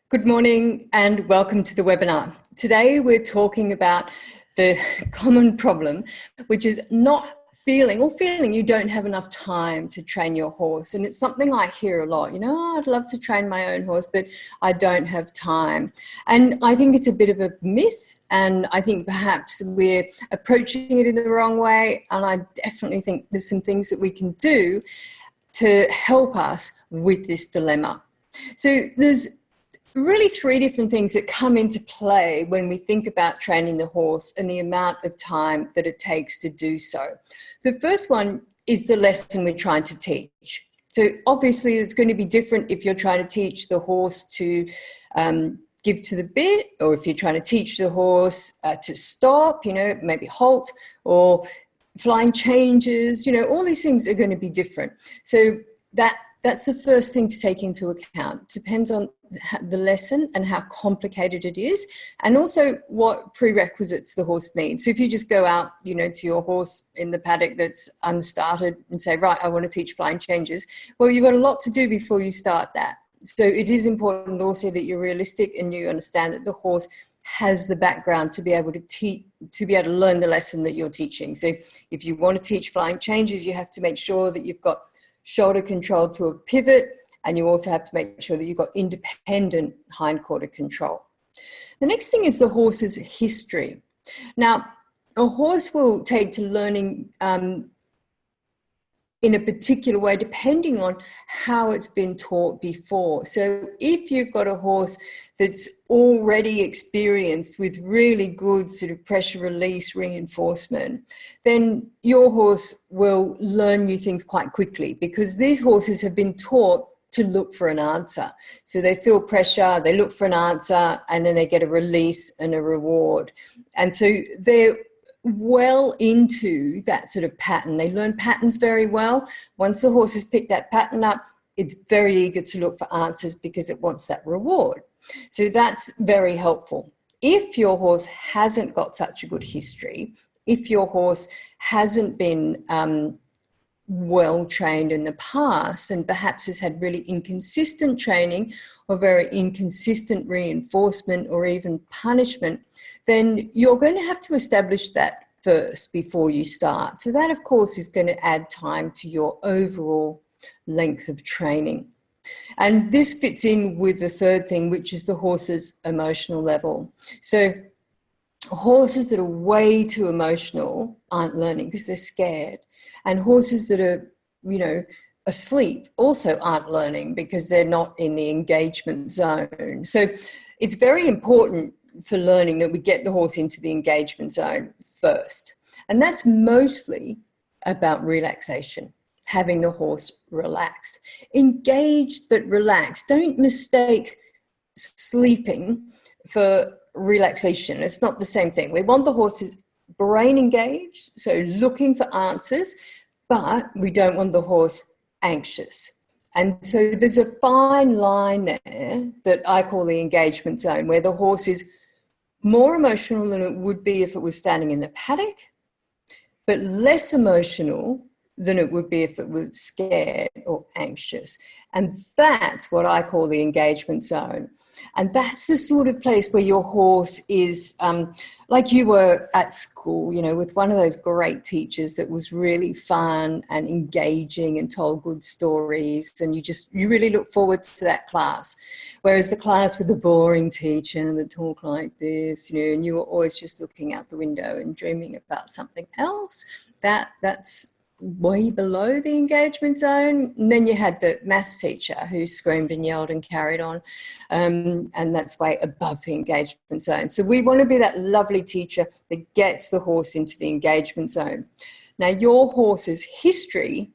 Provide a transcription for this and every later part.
Good morning and welcome to the webinar. Today we're talking about the common problem, which is not feeling you don't have enough time to train your horse. And it's something I hear a lot, I'd love to train my own horse, but I don't have time. And I think it's a bit of a myth, and I think perhaps we're approaching it in the wrong way. And I definitely think there's some things that we can do to help us with this dilemma. So there's really three different things that come into play when we think about training the horse and the amount of time that it takes to do so. The first one is the lesson we're trying to teach. So obviously it's going to be different if you're trying to teach the horse to give to the bit, or if you're trying to teach the horse to stop, maybe halt, or flying changes, all these things are going to be different. So that's the first thing to take into account. Depends on the lesson and how complicated it is, and also what prerequisites the horse needs. So if you just go out, to your horse in the paddock that's unstarted and say, right, I want to teach flying changes, well, you've got a lot to do before you start that. So it is important also that you're realistic and you understand that the horse has the background to be able to teach, to be able to learn the lesson that you're teaching. So if you want to teach flying changes, you have to make sure that you've got shoulder control to a pivot, and you also have to make sure that you've got independent hindquarter control. The next thing is the horse's history. Now, a horse will take to learning in a particular way depending on how it's been taught before. So if you've got a horse that's already experienced with really good sort of pressure release reinforcement, then your horse will learn new things quite quickly, because these horses have been taught to look for an answer. So they feel pressure, they look for an answer, and then they get a release and a reward. And so they're well into that sort of pattern. They learn patterns very well. Once the horse has picked that pattern up, it's very eager to look for answers because it wants that reward. So that's very helpful. If your horse hasn't got such a good history, if your horse hasn't been well trained in the past and perhaps has had really inconsistent training or very inconsistent reinforcement or even punishment, then you're going to have to establish that first before you start. So that, of course, is going to add time to your overall length of training. And this fits in with the third thing, which is the horse's emotional level. So horses that are way too emotional aren't learning because they're scared. And horses that are, asleep also aren't learning because they're not in the engagement zone. So it's very important for learning that we get the horse into the engagement zone first. And that's mostly about relaxation, having the horse relaxed. Engaged but relaxed. Don't mistake sleeping for relaxation. It's not the same thing. We want the horse's brain engaged, so looking for answers, but we don't want the horse anxious. And so there's a fine line there that I call the engagement zone, where the horse is more emotional than it would be if it was standing in the paddock, but less emotional than it would be if it was scared or anxious. And that's what I call the engagement zone. And that's the sort of place where your horse is, like you were at school, with one of those great teachers that was really fun and engaging and told good stories. And you really look forward to that class. Whereas the class with the boring teacher that talk like this, and you were always just looking out the window and dreaming about something else, that's way below the engagement zone. And then you had the maths teacher who screamed and yelled and carried on, and that's way above the engagement zone. So we want to be that lovely teacher that gets the horse into the engagement zone. Now, your horse's history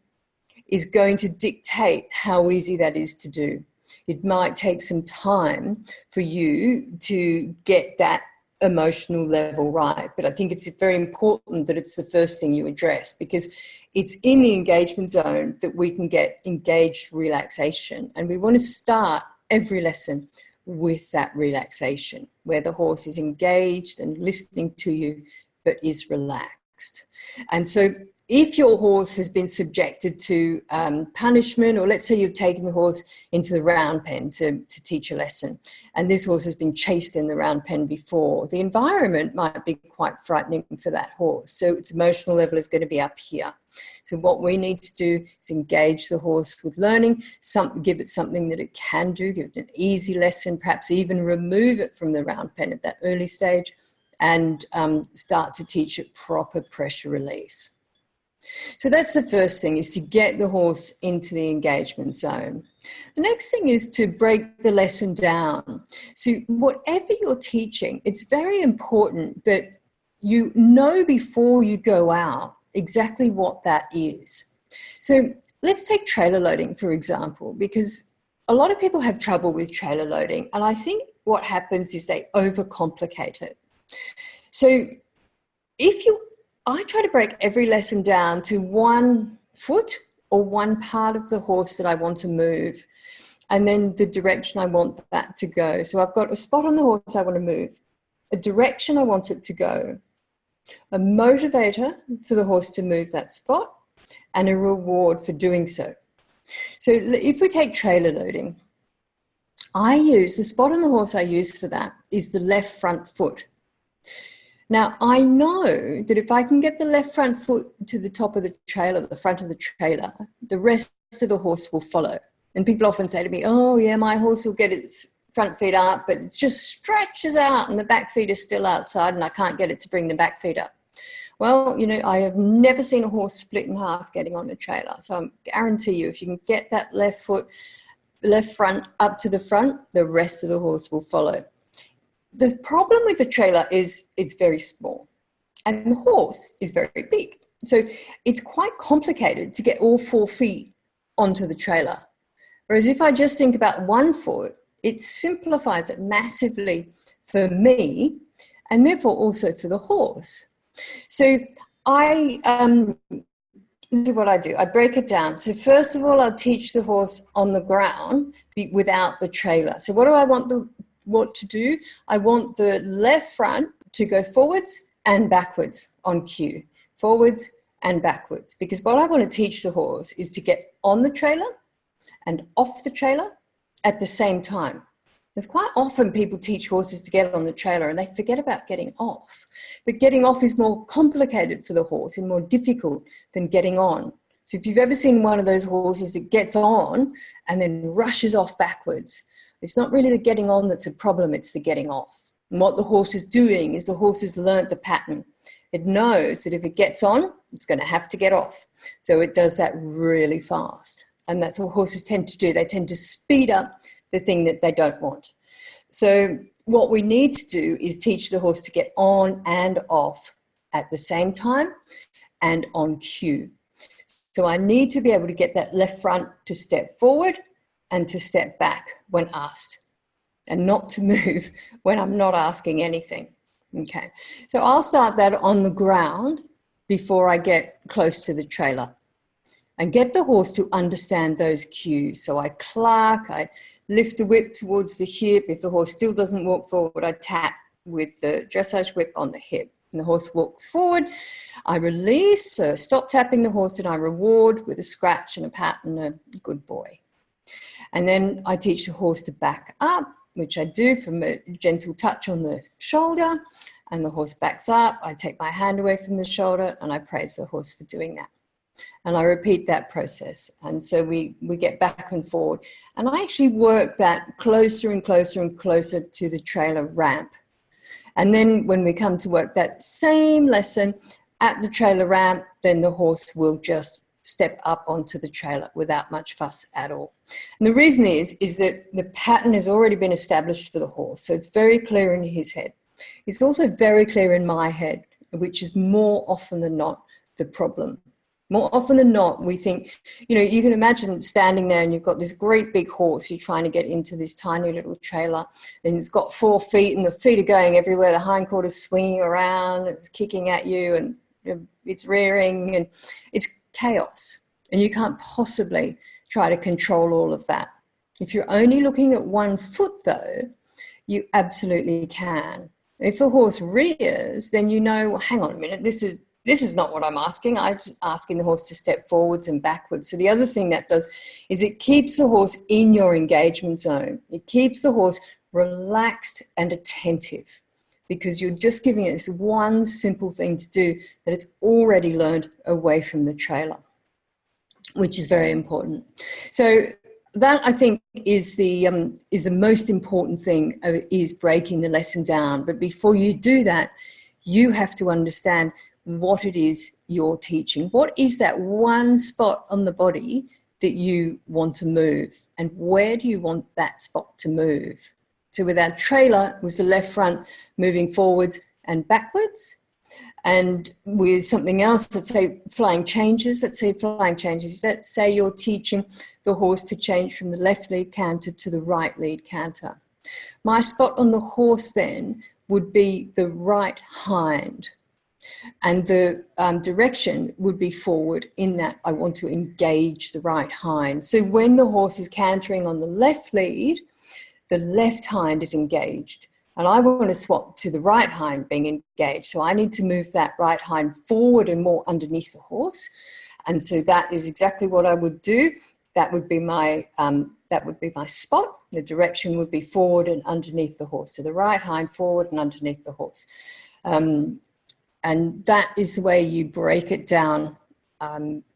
is going to dictate how easy that is to do. It might take some time for you to get that emotional level right, but I think it's very important that it's the first thing you address, because it's in the engagement zone that we can get engaged relaxation. And we want to start every lesson with that relaxation, where the horse is engaged and listening to you, but is relaxed. And so if your horse has been subjected to punishment, or let's say you've taken the horse into the round pen to teach a lesson, and this horse has been chased in the round pen before, the environment might be quite frightening for that horse. So its emotional level is going to be up here. So what we need to do is engage the horse with learning, give it something that it can do, give it an easy lesson, perhaps even remove it from the round pen at that early stage, and start to teach it proper pressure release. So that's the first thing, is to get the horse into the engagement zone. The next thing is to break the lesson down. So whatever you're teaching, it's very important that you know before you go out exactly what that is. So let's take trailer loading, for example, because a lot of people have trouble with trailer loading. And I think what happens is they overcomplicate it. So I try to break every lesson down to one foot or one part of the horse that I want to move, and then the direction I want that to go. So I've got a spot on the horse I want to move, a direction I want it to go, a motivator for the horse to move that spot, and a reward for doing so. So if we take trailer loading, the spot on the horse I use for that is the left front foot. Now, I know that if I can get the left front foot to the top of the trailer, the front of the trailer, the rest of the horse will follow. And people often say to me, oh yeah, my horse will get its front feet up, but it just stretches out and the back feet are still outside and I can't get it to bring the back feet up. Well, I have never seen a horse split in half getting on a trailer. So I guarantee you, if you can get that left front up to the front, the rest of the horse will follow. The problem with the trailer is it's very small and the horse is very big. So it's quite complicated to get all 4 feet onto the trailer. Whereas if I just think about 1 foot, it simplifies it massively for me and therefore also for the horse. So what I do, I break it down. So first of all, I'll teach the horse on the ground without the trailer. So what do I want to do? I want the left front to go forwards and backwards on cue, forwards and backwards, because what I want to teach the horse is to get on the trailer and off the trailer at the same time. Because quite often people teach horses to get on the trailer and they forget about getting off. But getting off is more complicated for the horse and more difficult than getting on. So if you've ever seen one of those horses that gets on and then rushes off backwards, it's not really the getting on that's a problem, it's the getting off. And what the horse is doing is the horse has learnt the pattern. It knows that if it gets on, it's going to have to get off. So it does that really fast. And that's what horses tend to do. They tend to speed up the thing that they don't want. So what we need to do is teach the horse to get on and off at the same time and on cue. So I need to be able to get that left front to step forward and to step back when asked, and not to move when I'm not asking anything. Okay, so I'll start that on the ground before I get close to the trailer and get the horse to understand those cues. So I cluck, I lift the whip towards the hip. If the horse still doesn't walk forward, I tap with the dressage whip on the hip. And the horse walks forward. I release, so stop tapping the horse, and I reward with a scratch and a pat and a good boy. And then I teach the horse to back up, which I do from a gentle touch on the shoulder, and the horse backs up. I take my hand away from the shoulder and I praise the horse for doing that. And I repeat that process. And so we get back and forward. And I actually work that closer and closer and closer to the trailer ramp. And then when we come to work that same lesson at the trailer ramp, then the horse will just step up onto the trailer without much fuss at all. And the reason is that the pattern has already been established for the horse. So it's very clear in his head. It's also very clear in my head, which is more often than not the problem. More often than not, we think, you can imagine standing there and you've got this great big horse, you're trying to get into this tiny little trailer, and it's got 4 feet and the feet are going everywhere, the hindquarters swinging around, it's kicking at you and it's rearing and it's chaos. And you can't possibly try to control all of that. If you're only looking at 1 foot though, you absolutely can. If the horse rears, then hang on a minute, this is this is not what I'm asking. I'm just asking the horse to step forwards and backwards. So the other thing that does is it keeps the horse in your engagement zone. It keeps the horse relaxed and attentive, because you're just giving it this one simple thing to do that it's already learned away from the trailer, which is very important. So that, I think, is the most important thing, is breaking the lesson down. But before you do that, you have to understand what it is you're teaching. What is that one spot on the body that you want to move, and where do you want that spot to move? So with our trailer, it was the left front moving forwards and backwards. And with something else, let's say flying changes, let's say you're teaching the horse to change from the left lead canter to the right lead canter. My spot on the horse then would be the right hind, and the direction would be forward, in that I want to engage the right hind. So when the horse is cantering on the left lead, the left hind is engaged, and I want to swap to the right hind being engaged. So I need to move that right hind forward and more underneath the horse. And so that is exactly what I would do. That would be my spot. The direction would be forward and underneath the horse. So the right hind forward and underneath the horse. And that is the way you break it down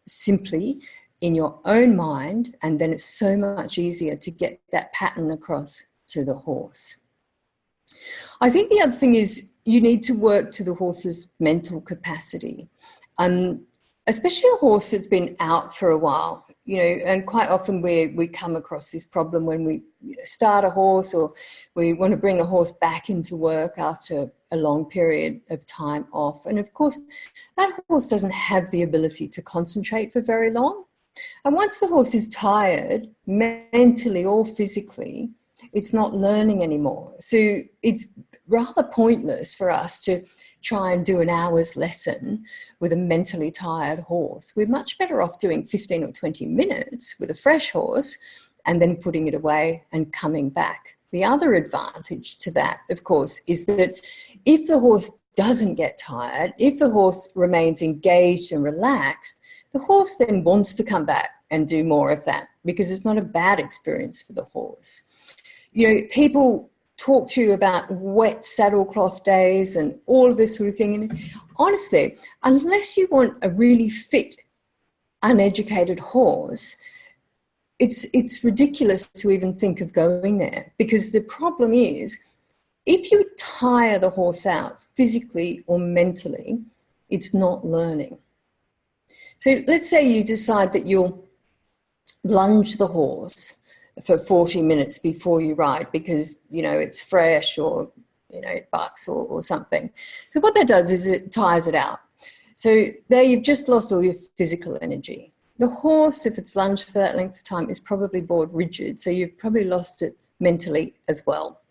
simply in your own mind, and then it's so much easier to get that pattern across to the horse. I think the other thing is you need to work to the horse's mental capacity, especially a horse that's been out for a while, and quite often we come across this problem when we start a horse, or we want to bring a horse back into work after a long period of time off. And of course, that horse doesn't have the ability to concentrate for very long. And once the horse is tired, mentally or physically, it's not learning anymore. So it's rather pointless for us to try and do an hour's lesson with a mentally tired horse. We're much better off doing 15 or 20 minutes with a fresh horse and then putting it away and coming back. The other advantage to that, of course, is that if the horse doesn't get tired, if the horse remains engaged and relaxed, the horse then wants to come back and do more of that, because it's not a bad experience for the horse. People talk to you about wet saddlecloth days and all of this sort of thing. And honestly, unless you want a really fit, uneducated horse, it's ridiculous to even think of going there, because the problem is, if you tire the horse out physically or mentally, it's not learning. So let's say you decide that you'll lunge the horse for 40 minutes before you ride because, it's fresh, or, it bucks or something. So what that does is it tires it out. So there you've just lost all your physical energy. The horse, if it's lunged for that length of time, is probably bored rigid. So you've probably lost it mentally as well.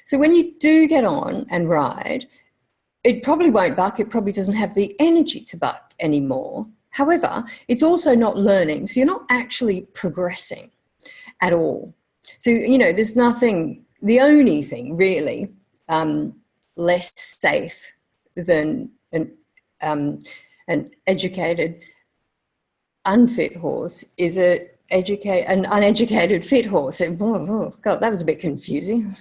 So when you do get on and ride, it probably won't buck. It probably doesn't have the energy to buck anymore. However, it's also not learning. So you're not actually progressing at all. So, there's nothing, the only thing really less safe than an educated unfit horse is an uneducated fit horse. God, that was a bit confusing.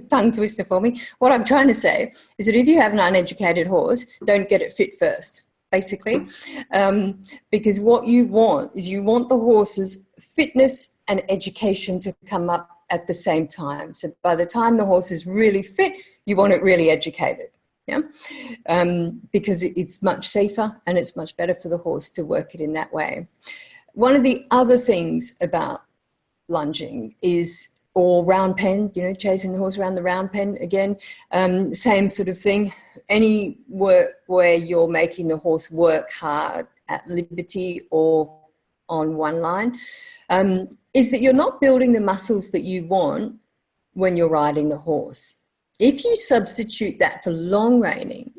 Tongue twister for me. What I'm trying to say is that if you have an uneducated horse, don't get it fit first, basically, because what you want is you want the horse's fitness and education to come up at the same time. So by the time the horse is really fit, you want it really educated. Yeah, because it's much safer and it's much better for the horse to work it in that way. One of the other things about lunging is, or round pen, chasing the horse around the round pen, again, same sort of thing. Any work where you're making the horse work hard at liberty or on one line, is that you're not building the muscles that you want when you're riding the horse. If you substitute that for long reining,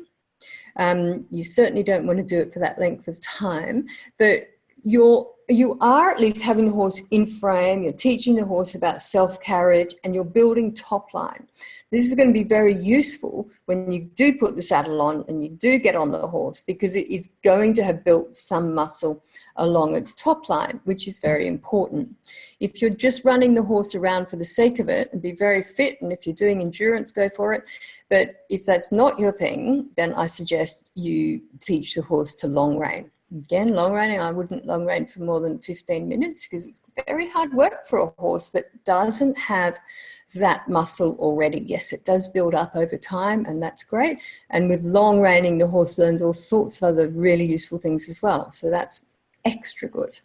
you certainly don't want to do it for that length of time, but you are at least having the horse in frame, you're teaching the horse about self-carriage, and you're building top line. This is going to be very useful when you do put the saddle on and you do get on the horse, because it is going to have built some muscle along its top line, which is very important. If you're just running the horse around for the sake of it, and be very fit, and if you're doing endurance, go for it. But if that's not your thing, then I suggest you teach the horse to long rein. Again, long reining, I wouldn't long rein for more than 15 minutes because it's very hard work for a horse that doesn't have that muscle already. Yes, it does build up over time, and that's great. And with long reining, the horse learns all sorts of other really useful things as well. So that's extra good.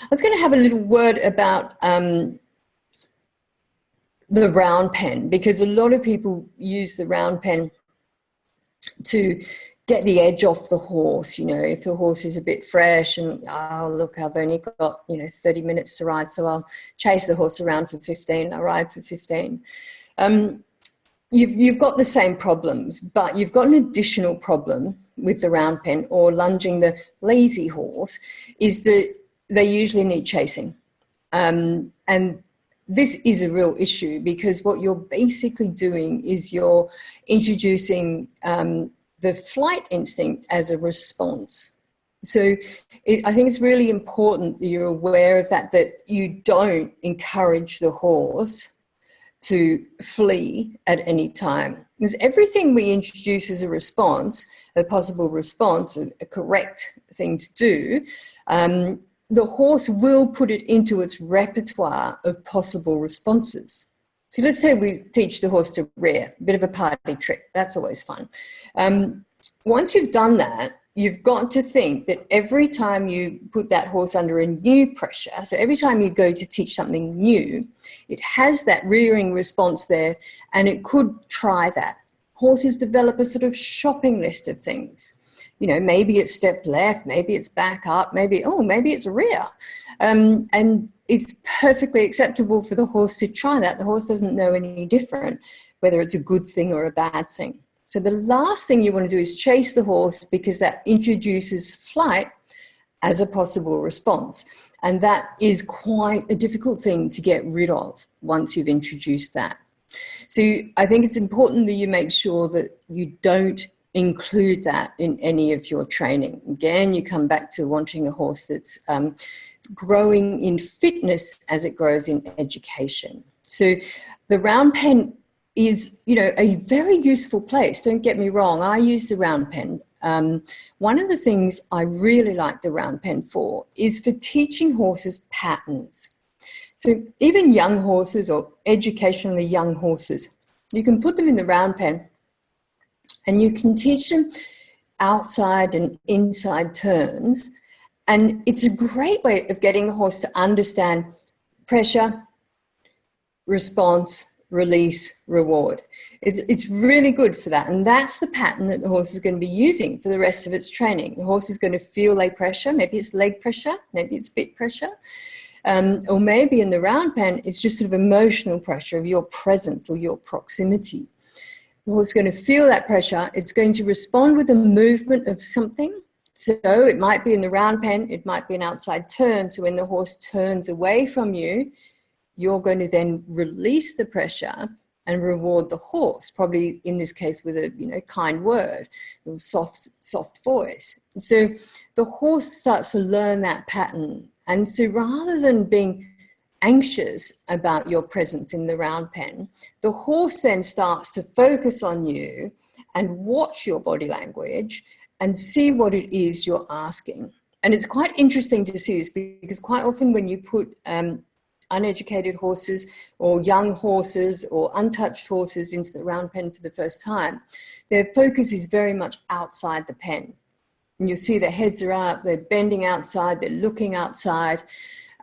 I was going to have a little word about the round pen, because a lot of people use the round pen to get the edge off the horse. You know, if the horse is a bit fresh and, oh, look, I've only got, 30 minutes to ride, so I'll chase the horse around for 15, I'll ride for 15. You've got the same problems, but you've got an additional problem with the round pen or lunging the lazy horse, is that they usually need chasing. And this is a real issue, because what you're basically doing is you're introducing the flight instinct as a response. So I think it's really important that you're aware of that you don't encourage the horse to flee at any time. Because everything we introduce as a response, a possible response, a correct thing to do, the horse will put it into its repertoire of possible responses. So let's say we teach the horse to rear, a bit of a party trick. That's always fun. Once you've done that, you've got to think that every time you put that horse under a new pressure, so every time you go to teach something new, it has that rearing response there, and it could try that. Horses develop a sort of shopping list of things. Maybe it's step left, maybe it's back up, maybe it's rear. And it's perfectly acceptable for the horse to try that. The horse doesn't know any different, whether it's a good thing or a bad thing. So the last thing you want to do is chase the horse, because that introduces flight as a possible response. And that is quite a difficult thing to get rid of once you've introduced that. So I think it's important that you make sure that you don't include that in any of your training. Again, you come back to wanting a horse that's growing in fitness as it grows in education. So the round pen is, a very useful place. Don't get me wrong. I use the round pen. One of the things I really like the round pen for is for teaching horses patterns. So even young horses or educationally young horses, you can put them in the round pen and you can teach them outside and inside turns. And it's a great way of getting the horse to understand pressure, response, release, reward. It's really good for that. And that's the pattern that the horse is going to be using for the rest of its training. The horse is going to feel leg pressure. Maybe it's leg pressure, maybe it's bit pressure. Or maybe in the round pen, it's just sort of emotional pressure of your presence or your proximity. The horse is going to feel that pressure. It's going to respond with a movement of something. So it might be in the round pen, it might be an outside turn. So when the horse turns away from you, you're going to then release the pressure and reward the horse, probably in this case with a kind word, or soft voice. So the horse starts to learn that pattern. And so rather than being anxious about your presence in the round pen, the horse then starts to focus on you and watch your body language and see what it is you're asking. And it's quite interesting to see this, because quite often when you put uneducated horses or young horses or untouched horses into the round pen for the first time, their focus is very much outside the pen. And you'll see their heads are up, they're bending outside, they're looking outside.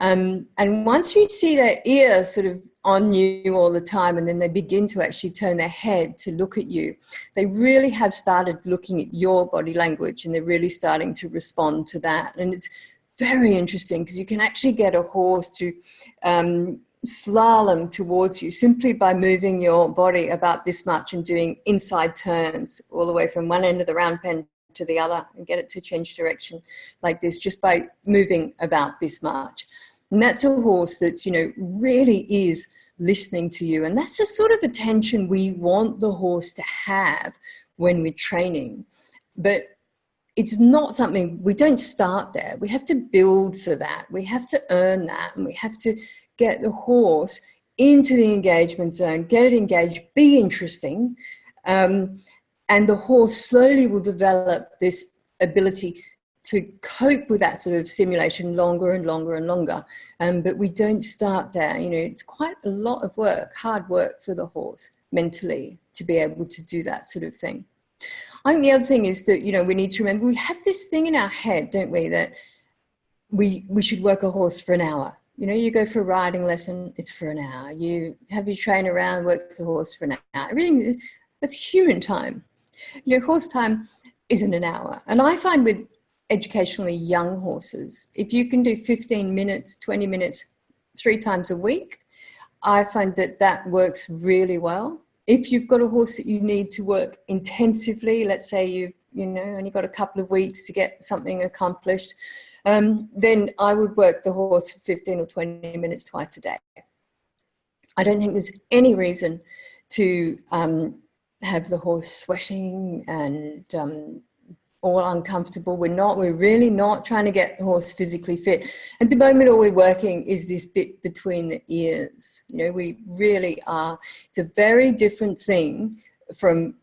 And once you see their ear sort of on you all the time, and then they begin to actually turn their head to look at you, they really have started looking at your body language, and they're really starting to respond to that. And it's very interesting, because you can actually get a horse to slalom towards you simply by moving your body about this much and doing inside turns all the way from one end of the round pen to the other and get it to change direction like this just by moving about this much. And that's a horse that's, you know, really is listening to you. And that's the sort of attention we want the horse to have when we're training. But it's not something, we don't start there. We have to build for that. We have to earn that. And we have to get the horse into the engagement zone, get it engaged, be interesting. And the horse slowly will develop this ability to cope with that sort of stimulation longer and longer and longer. But we don't start there. You know, it's quite a lot of work, hard work for the horse mentally to be able to do that sort of thing. I think the other thing is that, you know, we need to remember we have this thing in our head, don't we, that we should work a horse for an hour. You know, you go for a riding lesson, it's for an hour. You have your trainer around, works the horse for an hour. Everything, that's human time. You know, horse time isn't an hour. And I find with educationally young horses, if you can do 15 minutes, 20 minutes, 3 times a week, I find that that works really well. If you've got a horse that you need to work intensively, let's say you know, only got a couple of weeks to get something accomplished, then I would work the horse for 15 or 20 minutes twice a day. I don't think there's any reason to have the horse sweating and all uncomfortable. We're really not trying to get the horse physically fit. At the moment, all we're working is this bit between the ears. You know, we really are. It's a very different thing from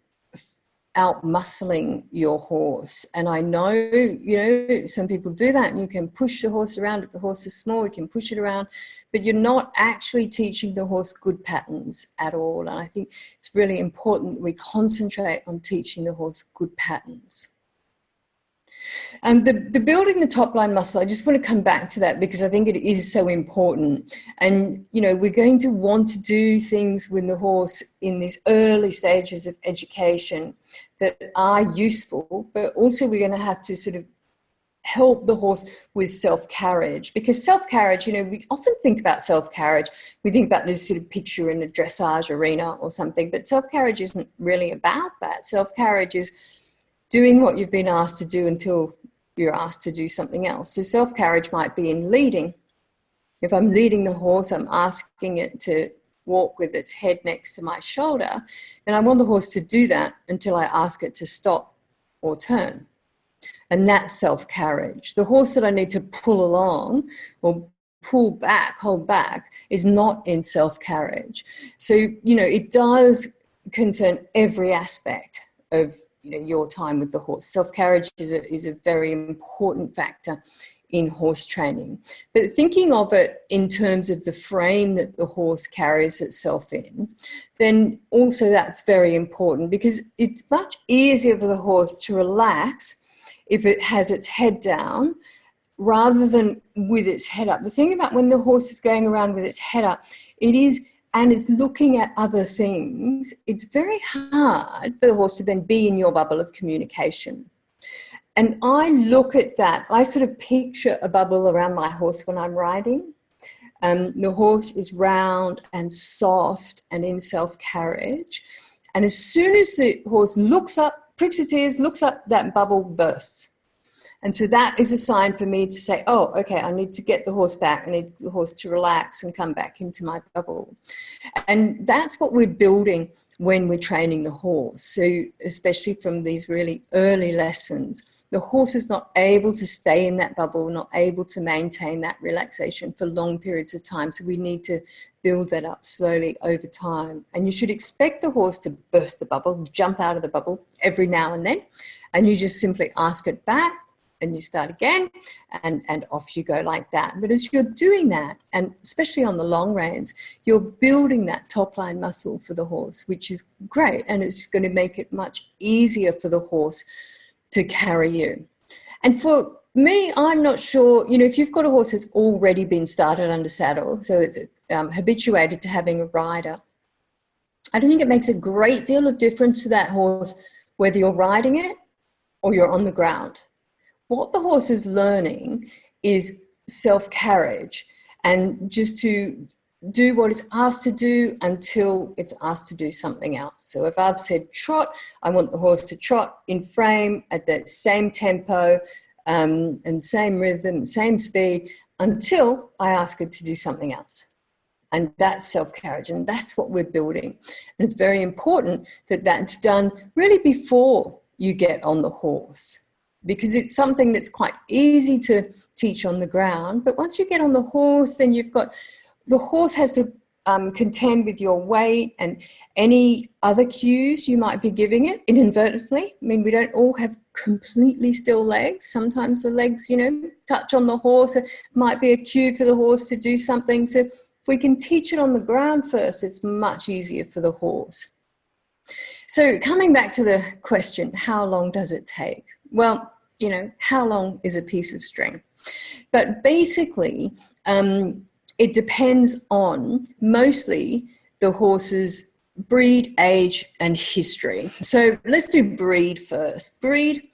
out muscling your horse. And I know, you know, some people do that and you can push the horse around. If the horse is small, you can push it around, but you're not actually teaching the horse good patterns at all. And I think it's really important that we concentrate on teaching the horse good patterns. And the building the top line muscle, I just want to come back to that because I think it is so important. And, you know, we're going to want to do things with the horse in these early stages of education that are useful, but also we're going to have to sort of help the horse with self-carriage, because self-carriage, you know, we often think about self-carriage, we think about this sort of picture in a dressage arena or something, but self-carriage isn't really about that. Self-carriage is doing what you've been asked to do until you're asked to do something else. So self-carriage might be in leading. If I'm leading the horse, I'm asking it to walk with its head next to my shoulder, then I want the horse to do that until I ask it to stop or turn. And that's self-carriage. The horse that I need to pull along or pull back, hold back, is not in self-carriage. So, you know, it does concern every aspect of, you know, your time with the horse. Self-carriage is a very important factor in horse training. But thinking of it in terms of the frame that the horse carries itself in, then also that's very important, because it's much easier for the horse to relax if it has its head down rather than with its head up. The thing about when the horse is going around with its head up, and it's looking at other things, it's very hard for the horse to then be in your bubble of communication. And I look at that, I sort of picture a bubble around my horse when I'm riding. The horse is round and soft and in self-carriage. And as soon as the horse looks up, pricks its ears, looks up, that bubble bursts. And so that is a sign for me to say, oh, okay, I need to get the horse back. I need the horse to relax and come back into my bubble. And that's what we're building when we're training the horse. So especially from these really early lessons, the horse is not able to stay in that bubble, not able to maintain that relaxation for long periods of time. So we need to build that up slowly over time. And you should expect the horse to burst the bubble, jump out of the bubble every now and then. And you just simply ask it back, and you start again, and off you go like that. But as you're doing that, and especially on the long reins, you're building that top line muscle for the horse, which is great. And it's going to make it much easier for the horse to carry you. And for me, I'm not sure, you know, if you've got a horse that's already been started under saddle, so it's habituated to having a rider, I don't think it makes a great deal of difference to that horse whether you're riding it or you're on the ground. What the horse is learning is self-carriage, and just to do what it's asked to do until it's asked to do something else. So if I've said trot, I want the horse to trot in frame at that same tempo and same rhythm, same speed until I ask her to do something else. And that's self-carriage, and that's what we're building. And it's very important that that's done really before you get on the horse, because it's something that's quite easy to teach on the ground. But once you get on the horse, then you've got, the horse has to contend with your weight and any other cues you might be giving it inadvertently. I mean, we don't all have completely still legs. Sometimes the legs, you know, touch on the horse. It might be a cue for the horse to do something. So if we can teach it on the ground first, it's much easier for the horse. So coming back to the question, how long does it take? Well, you know, how long is a piece of string? But basically, it depends on mostly the horse's breed, age, and history. So let's do breed first. Breed,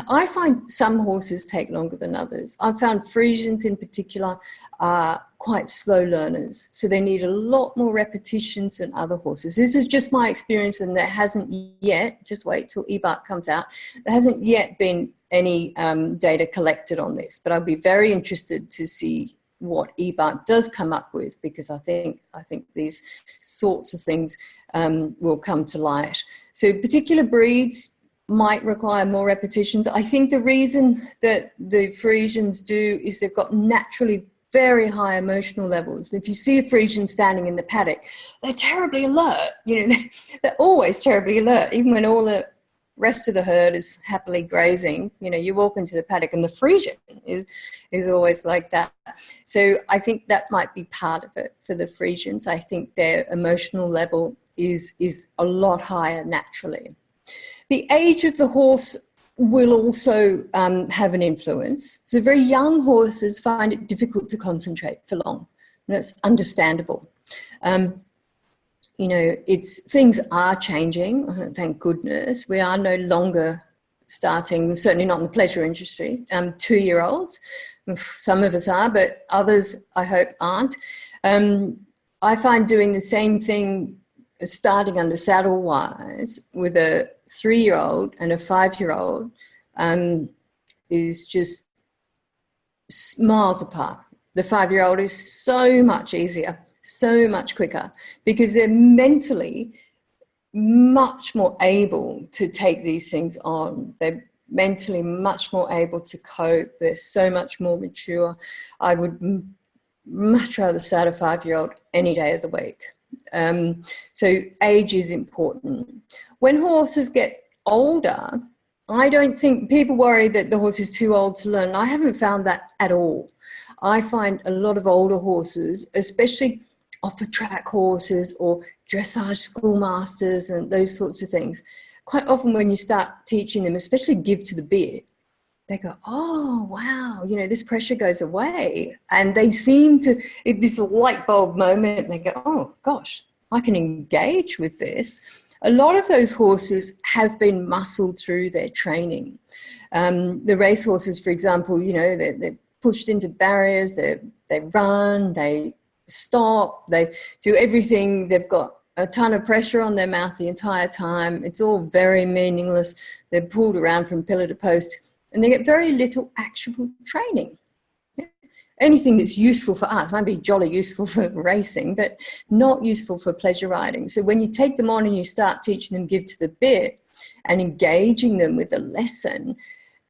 I find some horses take longer than others. I've found Friesians in particular are quite slow learners, so they need a lot more repetitions than other horses. This is just my experience, and there hasn't yet, just wait till EBARC comes out, there hasn't yet been any data collected on this, but I'll be very interested to see what EBARC does come up with, because I think these sorts of things will come to light. So particular breeds might require more repetitions. I think the reason that the Friesians do is they've got naturally very high emotional levels. If you see a Friesian standing in the paddock, they're terribly alert. You know, they're always terribly alert, even when all the rest of the herd is happily grazing. You know, you walk into the paddock and the Friesian is always like that. So I think that might be part of it for the Friesians. I think their emotional level is a lot higher naturally. The age of the horse will also have an influence. So very young horses find it difficult to concentrate for long, and that's understandable. You know, things are changing, thank goodness. We are no longer starting, certainly not in the pleasure industry, 2-year-olds. Some of us are, but others I hope aren't. I find doing the same thing starting under saddle wise with a 3-year-old and a 5-year-old is just miles apart. The 5-year-old is so much easier, so much quicker, because they're mentally much more able to take these things on. They're mentally much more able to cope. They're so much more mature. I would much rather start a 5-year-old any day of the week. So age is important. When horses get older, I don't think people worry that the horse is too old to learn. I haven't found that at all. I find a lot of older horses, especially off-the-track horses or dressage schoolmasters and those sorts of things, quite often when you start teaching them, especially give to the bit, they go, oh, wow, you know, this pressure goes away. And they seem to, this light bulb moment, they go, oh, gosh, I can engage with this. A lot of those horses have been muscled through their training. The race horses, for example, you know, they're pushed into barriers, they run, they stop, they do everything. They've got a ton of pressure on their mouth the entire time. It's all very meaningless. They're pulled around from pillar to post, and they get very little actual training. Anything that's useful for us might be jolly useful for racing, but not useful for pleasure riding. So when you take them on and you start teaching them give to the bit and engaging them with the lesson,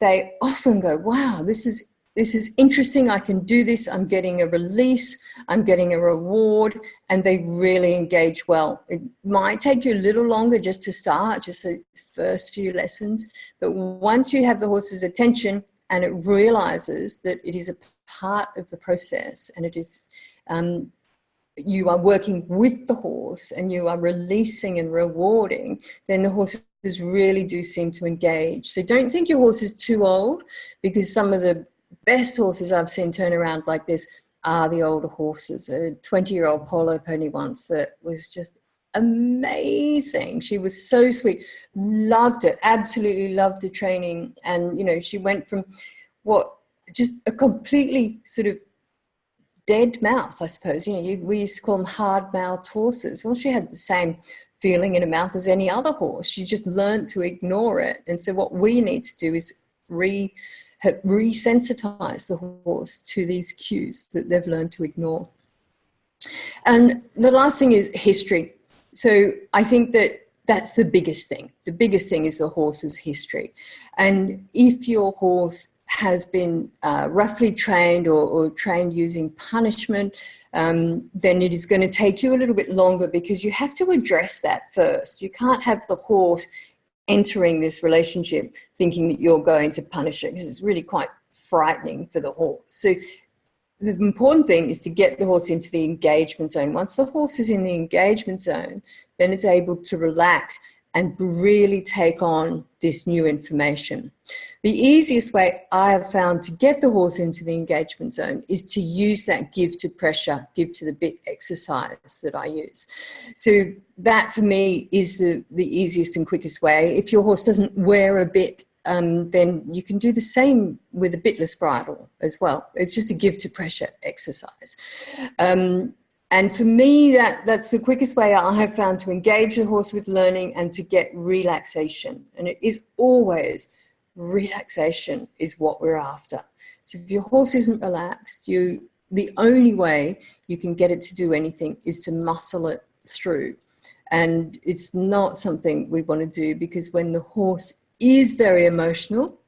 they often go, wow, this is interesting. I can do this. I'm getting a release. I'm getting a reward. And they really engage well. It might take you a little longer just to start, just the first few lessons. But once you have the horse's attention and it realizes that it is a part of the process and it is, you are working with the horse and you are releasing and rewarding, then the horses really do seem to engage. So don't think your horse is too old, because some of the best horses I've seen turn around like this are the older horses. A 20-year-old polo pony once that was just amazing. She was so sweet, loved it, absolutely loved the training. And, you know, she went from just a completely sort of dead mouth, I suppose. You know, we used to call them hard-mouthed horses. Well, she had the same feeling in her mouth as any other horse. She just learned to ignore it. And so what we need to do is resensitize the horse to these cues that they've learned to ignore. And the last thing is history. So I think that that's the biggest thing. The biggest thing is the horse's history. And if your horse has been roughly trained or trained using punishment, then it is going to take you a little bit longer, because you have to address that first. You can't have the horse entering this relationship thinking that you're going to punish it, because it's really quite frightening for the horse. So the important thing is to get the horse into the engagement zone. Once the horse is in the engagement zone, then it's able to relax and really take on this new information. The easiest way I have found to get the horse into the engagement zone is to use that give to pressure, give to the bit exercise that I use. So that for me is the easiest and quickest way. If your horse doesn't wear a bit, then you can do the same with a bitless bridle as well. It's just a give to pressure exercise. And for me, that's the quickest way I have found to engage the horse with learning and to get relaxation. And it is always relaxation is what we're after. So if your horse isn't relaxed, the only way you can get it to do anything is to muscle it through. And it's not something we want to do, because when the horse is very emotional,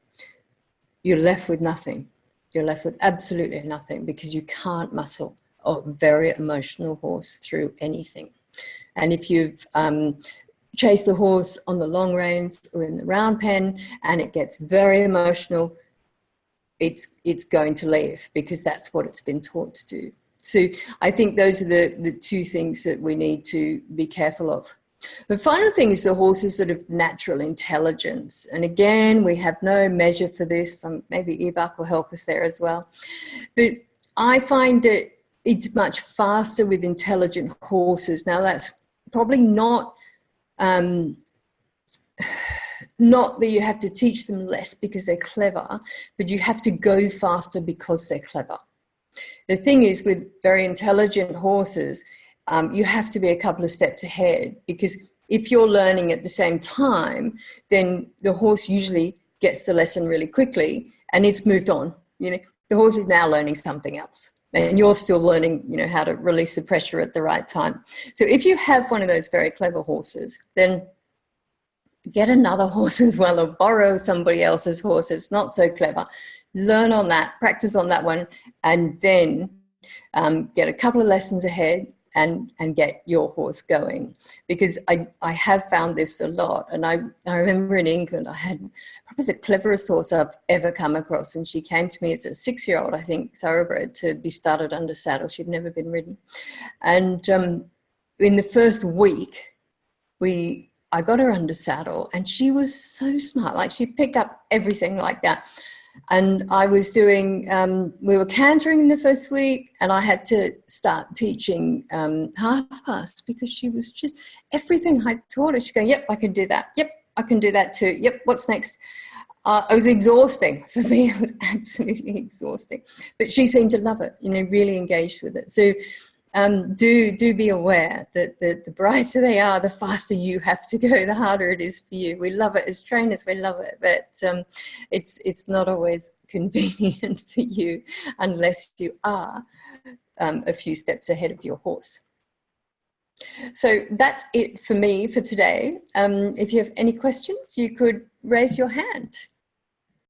you're left with nothing. You're left with absolutely nothing, because you can't muscle a very emotional horse through anything. And if you've chased the horse on the long reins or in the round pen and it gets very emotional, it's going to leave, because that's what it's been taught to do. So I think those are the two things that we need to be careful of. The final thing is the horse's sort of natural intelligence. And again, we have no measure for this. Maybe Earbuck will help us there as well. But I find that it's much faster with intelligent horses. Now, that's probably not that you have to teach them less because they're clever, but you have to go faster because they're clever. The thing is, with very intelligent horses, you have to be a couple of steps ahead, because if you're learning at the same time, then the horse usually gets the lesson really quickly and it's moved on. You know, the horse is now learning something else, and you're still learning, you know, how to release the pressure at the right time. So if you have one of those very clever horses, then get another horse as well, or borrow somebody else's horse that's not so clever. Learn on that, practice on that one, and then get a couple of lessons ahead and get your horse going. Because I have found this a lot. And I remember in England, I had probably the cleverest horse I've ever come across. And she came to me as a 6-year-old, I think, thoroughbred, to be started under saddle. She'd never been ridden. And in the first week, I got her under saddle, and she was so smart. Like, she picked up everything like that. And I was doing, we were cantering in the first week, and I had to start teaching half past, because she was just, everything I taught her, she's going, yep, I can do that. Yep, I can do that too. Yep, what's next? It was exhausting for me. It was absolutely exhausting. But she seemed to love it, you know, really engaged with it. So do be aware that the brighter they are, the faster you have to go, the harder it is for you. We love it as trainers, we love it, but it's not always convenient for you unless you are a few steps ahead of your horse. So that's it for me for today. If you have any questions, you could raise your hand.